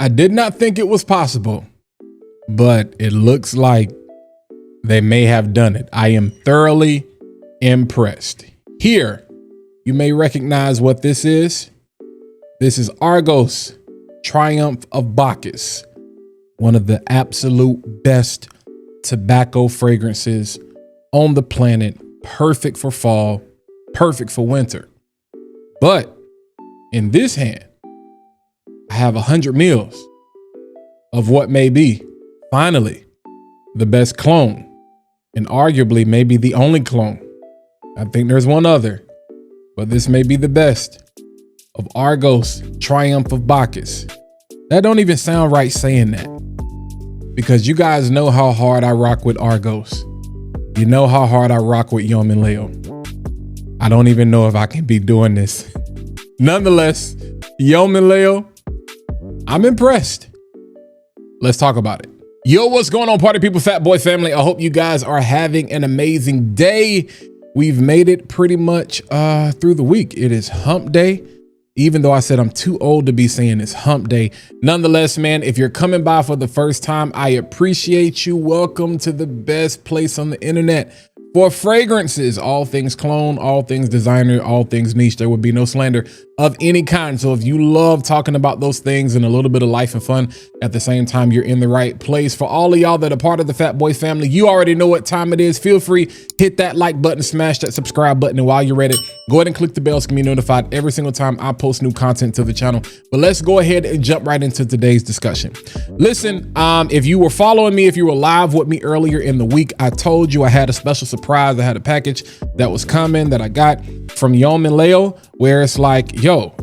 I did not think it was possible, but it looks like they may have done it. I am thoroughly impressed. Here, you may recognize what this is. This is Argos Triumph of Bacchus, one of the absolute best tobacco fragrances on the planet, perfect for fall, perfect for winter. But in this hand, I have 100 mils of what may be, finally, the best clone, and arguably maybe the only clone. I think there's one other, but this may be the best, of Argos Triumph of Bacchus. That don't even sound right saying that, because you guys know how hard I rock with Argos. You know how hard I rock with Yom Layl. I don't even know if I can be doing this. Nonetheless, Yom Layl, I'm impressed. Let's talk about it. Yo, what's going on, party people, fat boy family? I hope you guys are having an amazing day. We've made it pretty much through the week. It is hump day. Even though I said I'm too old to be saying it's hump day. Nonetheless, man, if you're coming by for the first time, I appreciate you. Welcome to the best place on the internet for fragrances, all things clone, all things designer, all things niche. There would be no slander of any kind. So if you love talking about those things and a little bit of life and fun at the same time, you're in the right place. For all of y'all that are part of the Fat Boy family, you already know what time it is. Feel free, hit that like button, smash that subscribe button. And while you're at it, go ahead and click the bell so you can be notified every single time I post new content to the channel. But let's go ahead and jump right into today's discussion. Listen, if you were following me, if you were live with me earlier in the week, I told you I had a special surprise. I had a package that was coming that I got from Yom Layl, where it's like, yo,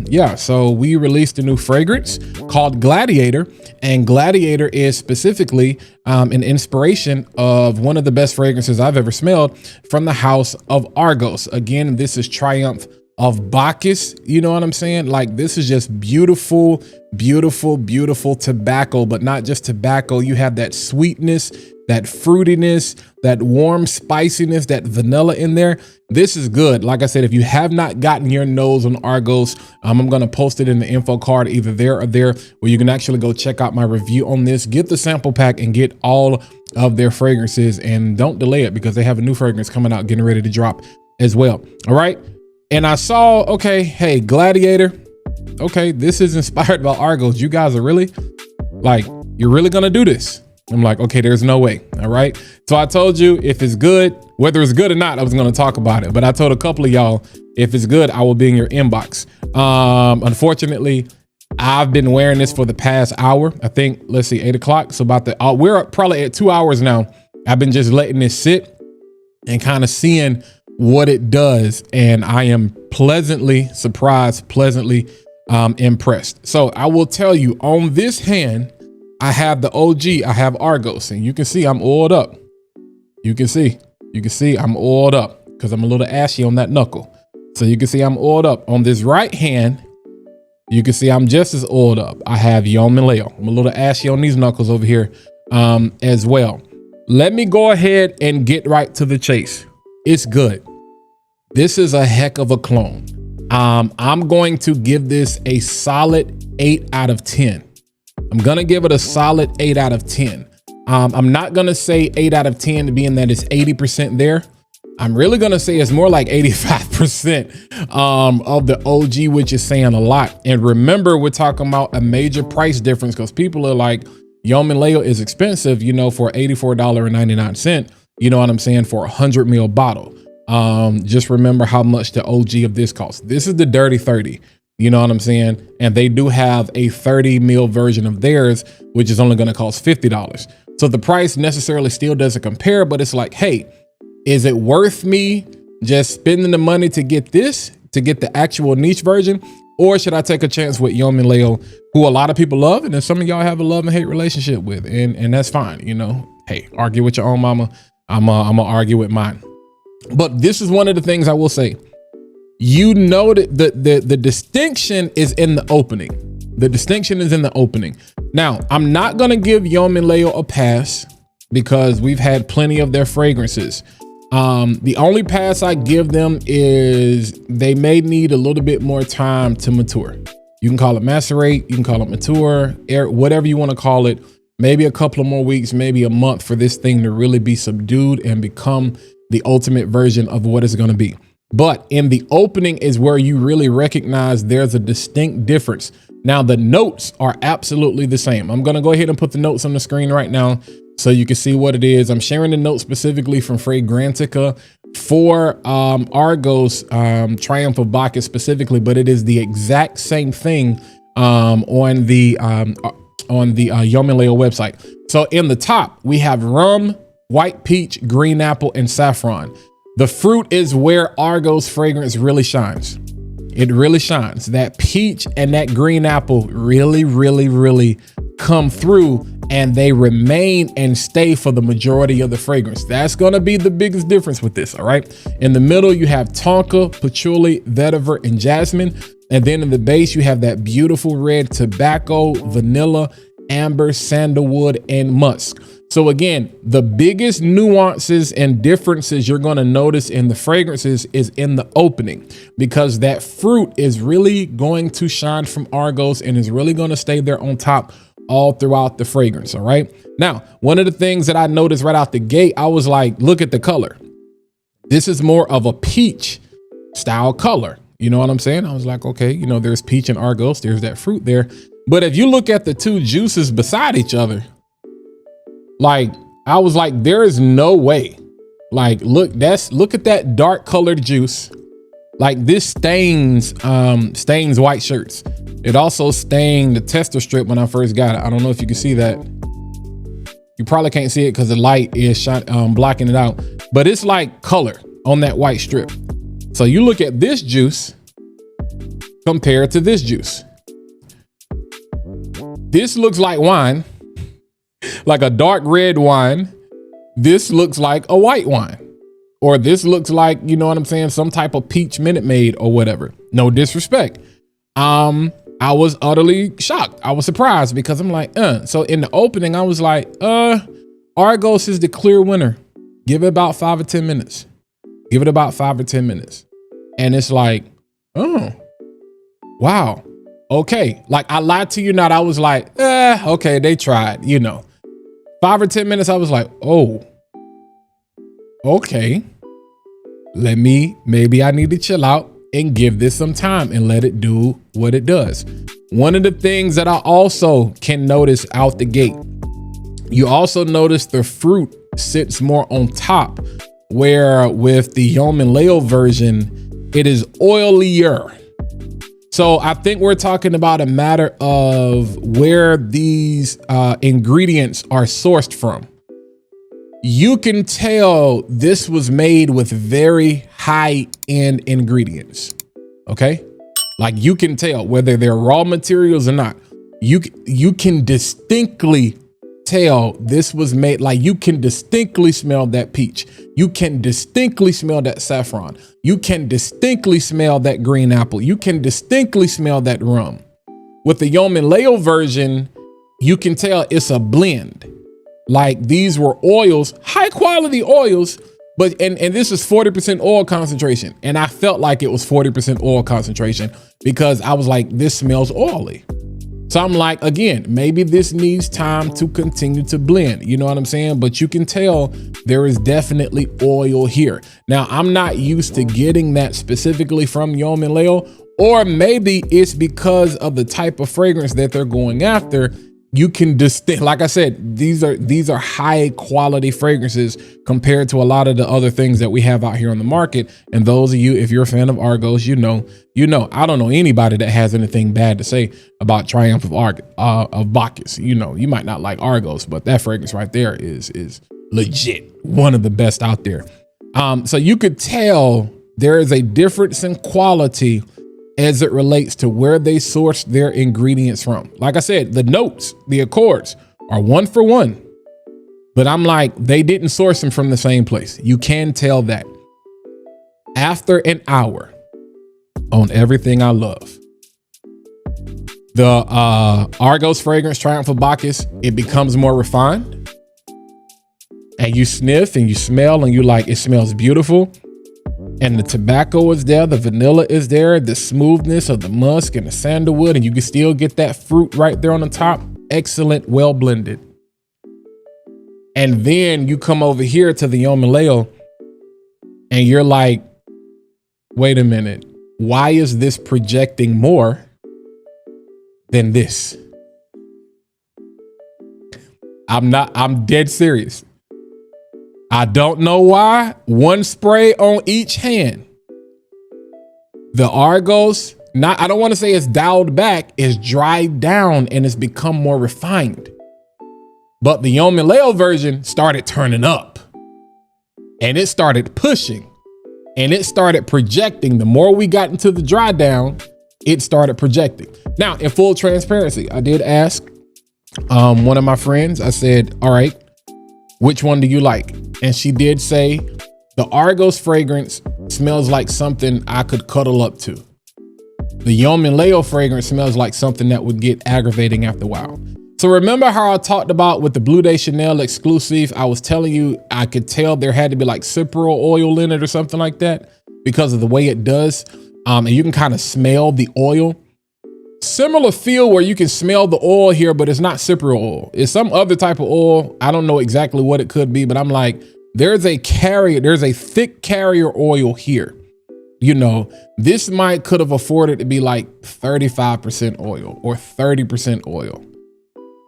yeah, so we released a new fragrance called Gladiator, and Gladiator is specifically an inspiration of one of the best fragrances I've ever smelled from the house of Argos. Again, this is Triumph of Bacchus. You know what I'm saying? Like, this is just beautiful, beautiful, beautiful tobacco, but not just tobacco. You have that sweetness, that fruitiness, that warm spiciness, that vanilla in there. This is good. Like I said, if you have not gotten your nose on Argos, I'm going to post it in the info card, either there or there, where you can actually go check out my review on this, get the sample pack and get all of their fragrances, and don't delay it because they have a new fragrance coming out, getting ready to drop as well. All right. And I saw, okay, hey, Gladiator. Okay, this is inspired by Argos. You guys are really, like, you're really going to do this? I'm like, okay, there's no way. All right. So I told you, if it's good, whether it's good or not, I was going to talk about it. But I told a couple of y'all, if it's good, I will be in your inbox. Unfortunately, I've been wearing this for the past hour. I think, let's see, 8 o'clock. So about we're probably at 2 hours now. I've been just letting this sit and kind of seeing what it does. And I am pleasantly surprised, pleasantly impressed. So I will tell you, on this hand, I have the OG, I have Argos, and you can see I'm oiled up. You can see I'm oiled up because I'm a little ashy on that knuckle. So you can see I'm oiled up. On this right hand, you can see I'm just as oiled up. I have Yom Layl. I'm a little ashy on these knuckles over here as well. Let me go ahead and get right to the chase. It's good. This is a heck of a clone. I'm going to give this a solid 8 out of 10. I'm going to give it a solid 8 out of 10. I'm not going to say 8 out of 10 being that it's 80% there. I'm really going to say it's more like 85% of the OG, which is saying a lot. And remember, we're talking about a major price difference because people are like, Yom Layl is expensive, you know, for $84.99. You know what I'm saying? For a 100 ml bottle. Just remember how much the OG of this costs. This is the Dirty 30. You know what I'm saying? And they do have a 30 ml version of theirs, which is only going to cost $50. So the price necessarily still doesn't compare, but it's like, hey, is it worth me just spending the money to get this, to get the actual niche version? Or should I take a chance with Yom Layl, who a lot of people love, and then some of y'all have a love and hate relationship with, and that's fine. You know, hey, argue with your own mama. I'm gonna argue with mine. But this is one of the things I will say. You know that the distinction is in the opening. The distinction is in the opening. Now, I'm not going to give Yom Layl a pass because we've had plenty of their fragrances. The only pass I give them is they may need a little bit more time to mature. You can call it macerate, you can call it mature, whatever you want to call it. Maybe a couple of more weeks, maybe a month for this thing to really be subdued and become the ultimate version of what it's going to be. But in the opening is where you really recognize there's a distinct difference. Now, the notes are absolutely the same. I'm going to go ahead and put the notes on the screen right now so you can see what it is. I'm sharing the notes specifically from Fragrantica for Argos Triumph of Bacchus specifically, but it is the exact same thing on the Yom Layl website. So in the top, we have rum, white peach, green apple, and saffron. The fruit is where Argos fragrance really shines. It really shines. That peach and that green apple really, really, really come through, and they remain and stay for the majority of the fragrance. That's going to be the biggest difference with this. All right. In the middle, you have tonka, patchouli, vetiver, and jasmine. And then in the base, you have that beautiful red tobacco, vanilla, amber, sandalwood, and musk. So again, the biggest nuances and differences you're going to notice in the fragrances is in the opening, because that fruit is really going to shine from Argos and is really going to stay there on top all throughout the fragrance. All right. Now, one of the things that I noticed right out the gate, I was like, look at the color. This is more of a peach style color. You know what I'm saying? I was like, okay, you know, there's peach and Argos, there's that fruit there. But if you look at the two juices beside each other, like, I was like, there is no way. Like, look at that dark colored juice. Like, this stains white shirts. It also stained the tester strip when I first got it. I don't know if you can see that. You probably can't see it because the light is blocking it out, but it's like color on that white strip. So you look at this juice compared to this juice. This looks like wine, like a dark red wine. This looks like a white wine, or this looks like, you know what I'm saying, some type of peach Minute Maid or whatever. No disrespect. I was utterly shocked. I was surprised because I'm like, So in the opening, I was like, Argos is the clear winner. Give it about 5 or 10 minutes. Give it about 5 or 10 minutes. And it's like, oh, wow. Okay. Like, I lied to you not. I was like, okay, they tried, you know. 5 or 10 minutes, I was like, oh, okay. Maybe I need to chill out and give this some time and let it do what it does. One of the things that I also can notice out the gate, you also notice the fruit sits more on top, where with the Yom Layl version, it is oilier. So I think we're talking about a matter of where these ingredients are sourced from. You can tell this was made with very high-end ingredients, okay? Like, you can tell whether they're raw materials or not. You can distinctly tell this was made, like, you can distinctly smell that peach. You can distinctly smell that saffron. You can distinctly smell that green apple. You can distinctly smell that rum. With the Yom Layl version, you can tell it's a blend. Like, these were oils, high quality oils, but and this is 40% oil concentration. And I felt like it was 40% oil concentration because I was like, this smells oily. So I'm like, again, maybe this needs time to continue to blend. You know what I'm saying? But you can tell there is definitely oil here. Now, I'm not used to getting that specifically from Yom Layl, or maybe it's because of the type of fragrance that they're going after. You can like I said, these are high quality fragrances compared to a lot of the other things that we have out here on the market. And those of you, if you're a fan of Argos, you know, I don't know anybody that has anything bad to say about Triumph of Bacchus. You know, you might not like Argos, but that fragrance right there is legit one of the best out there. So you could tell there is a difference in quality as it relates to where they source their ingredients from. Like I said, the notes, the accords are 1 for 1, but I'm like, they didn't source them from the same place. You can tell that. After an hour on everything I love, the Argos fragrance Triumph of Bacchus, it becomes more refined, and you sniff and you smell and you like, it smells beautiful. And the tobacco is there, the vanilla is there, the smoothness of the musk and the sandalwood, and you can still get that fruit right there on the top. Excellent, well blended. And then you come over here to the Yom Layl and you're like, wait a minute, why is this projecting more than this? I'm dead serious. I don't know why. One spray on each hand. The Argos, I don't want to say it's dialed back, it's dried down and it's become more refined. But the Yom Layl version started turning up and it started pushing and it started projecting. The more we got into the dry down, it started projecting. Now, in full transparency, I did ask one of my friends, I said, all right, which one do you like? And she did say the Argos fragrance smells like something I could cuddle up to. The Yom Layl fragrance smells like something that would get aggravating after a while. So remember how I talked about with the Blue Day Chanel exclusive, I was telling you I could tell there had to be like cypriol oil in it or something like that because of the way it does. And you can kind of smell the oil. Similar feel where you can smell the oil here, but it's not cypriol oil. It's some other type of oil. I don't know exactly what it could be, but I'm like, there's a thick carrier oil here. You know, this could have afforded to be like 35% oil or 30% oil.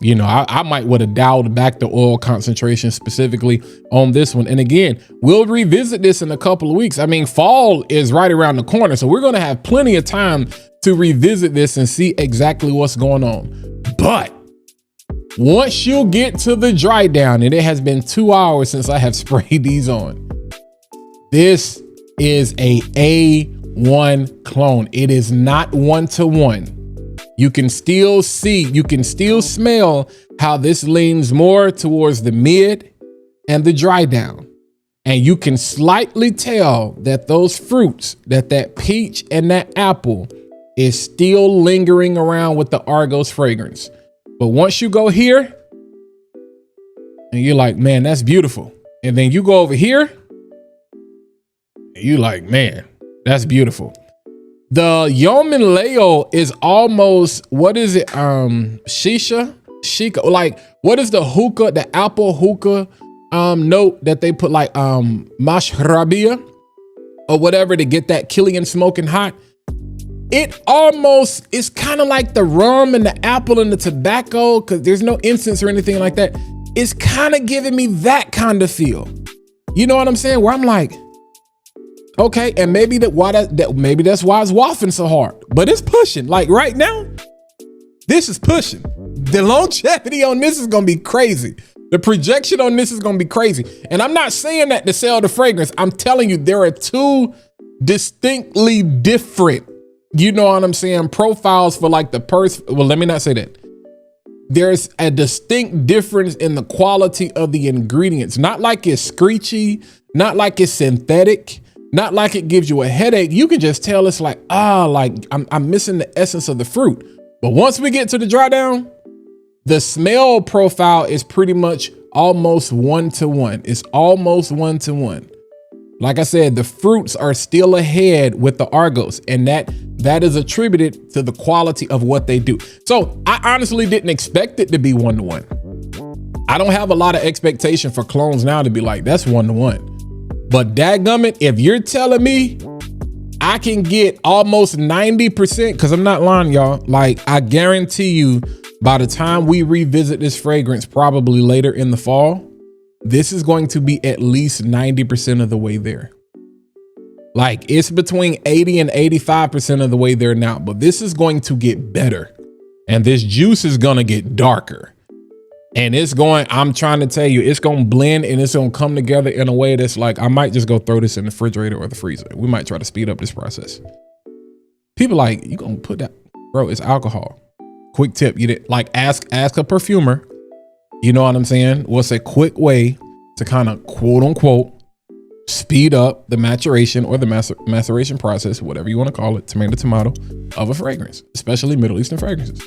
You know, I might would have dialed back the oil concentration specifically on this one. And again, we'll revisit this in a couple of weeks. I mean, fall is right around the corner, so we're going to have plenty of time to revisit this and see exactly what's going on. But once you get to the dry down, and it has been 2 hours since I have sprayed these on, this is a A1 clone. It is not 1-to-1. You can still smell how this leans more towards the mid and the dry down. And you can slightly tell that those fruits, that peach and that apple is still lingering around with the Argos fragrance. But once you go here and you're like, man, that's beautiful. And then you go over here and you're like, man, that's beautiful. The Yom Layl is almost, what is it? Shika, like what is the hookah, the apple hookah note that they put like mashrabia or whatever to get that Killian smoking hot? It almost is kind of like the rum and the apple and the tobacco, because there's no incense or anything like that. It's kind of giving me that kind of feel. You know what I'm saying? Where I'm like, okay, and maybe maybe that's why it's wafting so hard, but it's pushing. Like right now, this is pushing. The longevity on this is gonna be crazy. The projection on this is gonna be crazy. And I'm not saying that to sell the fragrance. I'm telling you, there are two distinctly different, you know what I'm saying, profiles for like the well, let me not say that. There's a distinct difference in the quality of the ingredients. Not like it's screechy, not like it's synthetic, not like it gives you a headache. You can just tell it's like, like I'm missing the essence of the fruit. But once we get to the dry down, the smell profile is pretty much almost 1-to-1. It's almost 1-to-1. Like I said, the fruits are still ahead with the Argos, and that is attributed to the quality of what they do. So I honestly didn't expect it to be 1-to-1. I don't have a lot of expectation for clones now to be like, that's 1-to-1. But dadgummit, if you're telling me I can get almost 90%, because I'm not lying, y'all, like I guarantee you by the time we revisit this fragrance, probably later in the fall, this is going to be at least 90% of the way there. Like it's between 80 and 85% of the way there now, but this is going to get better and this juice is going to get darker. And I'm trying to tell you, it's going to blend and it's going to come together in a way that's like, I might just go throw this in the refrigerator or the freezer. We might try to speed up this process. People like, you going to put that, bro, it's alcohol. Quick tip, you did like ask a perfumer, you know what I'm saying? What's a quick way to kind of quote unquote speed up the maturation or the maceration process, whatever you want to call it, tomato, of a fragrance, especially Middle Eastern fragrances.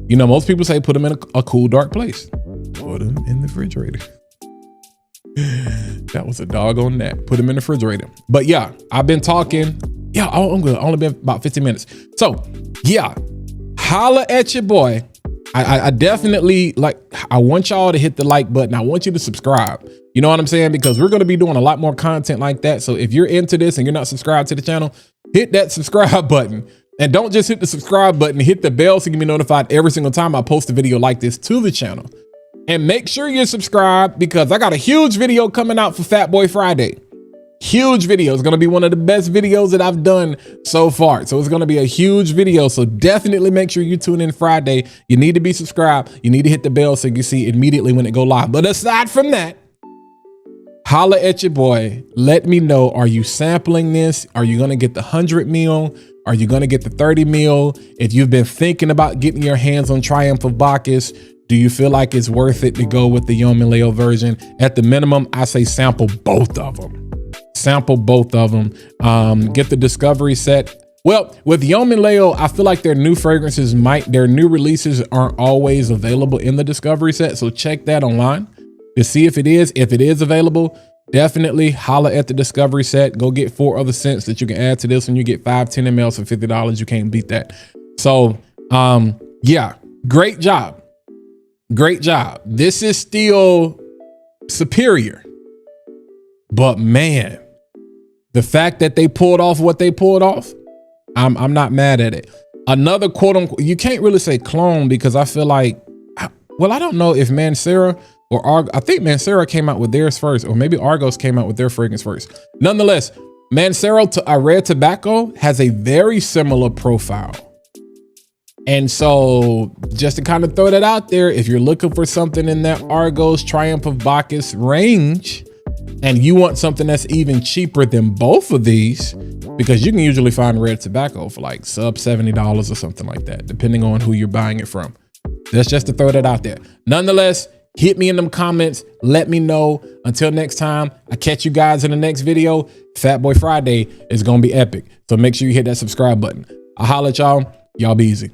You know, most people say put them in a cool, dark place. Put them in the refrigerator. That was a dog on that. Put him in the refrigerator. But yeah, I've been talking. Yeah, I'm good. Only been about 15 minutes. So yeah, holla at your boy. I definitely I want y'all to hit the like button. I want you to subscribe. You know what I'm saying? Because we're going to be doing a lot more content like that. So if you're into this and you're not subscribed to the channel, hit that subscribe button. And don't just hit the subscribe button, hit the bell so you can be notified every single time I post a video like this to the channel. And make sure you're subscribed because I got a huge video coming out for Fat Boy Friday. Huge video. It's going to be one of the best videos that I've done so far. So it's going to be a huge video. So definitely make sure you tune in Friday. You need to be subscribed. You need to hit the bell so you see immediately when it go live. But aside from that, holla at your boy. Let me know, are you sampling this? Are you going to get the 100 meal? Are you going to get the 30 meal? If you've been thinking about getting your hands on Triumph of Bacchus, do you feel like it's worth it to go with the Yom Layl version? At the minimum, I say sample both of them. Sample both of them. Get the discovery set. Well, with Yom Layl, I feel like their new fragrances their new releases aren't always available in the discovery set. So check that online to see if it is. If it is available, definitely holla at the discovery set. Go get 4 other scents that you can add to this when you get 5-10 mLs for $50. You can't beat that. So yeah, great job. Great job. This is still superior. But man, the fact that they pulled off what they pulled off, I'm not mad at it. Another quote unquote, you can't really say clone because I feel like, well, I don't know if Mancera or I think Mancera came out with theirs first, or maybe Argos came out with their fragrance first. Nonetheless, Mancera to Red Tobacco has a very similar profile. And so just to kind of throw that out there, if you're looking for something in that Argos Triumph of Bacchus range, and you want something that's even cheaper than both of these, because you can usually find Red Tobacco for like sub $70 or something like that, depending on who you're buying it from. That's just to throw that out there. Nonetheless, hit me in them comments. Let me know. Until next time, I catch you guys in the next video. Fat Boy Friday is going to be epic. So make sure you hit that subscribe button. I'll holler at y'all. Y'all be easy.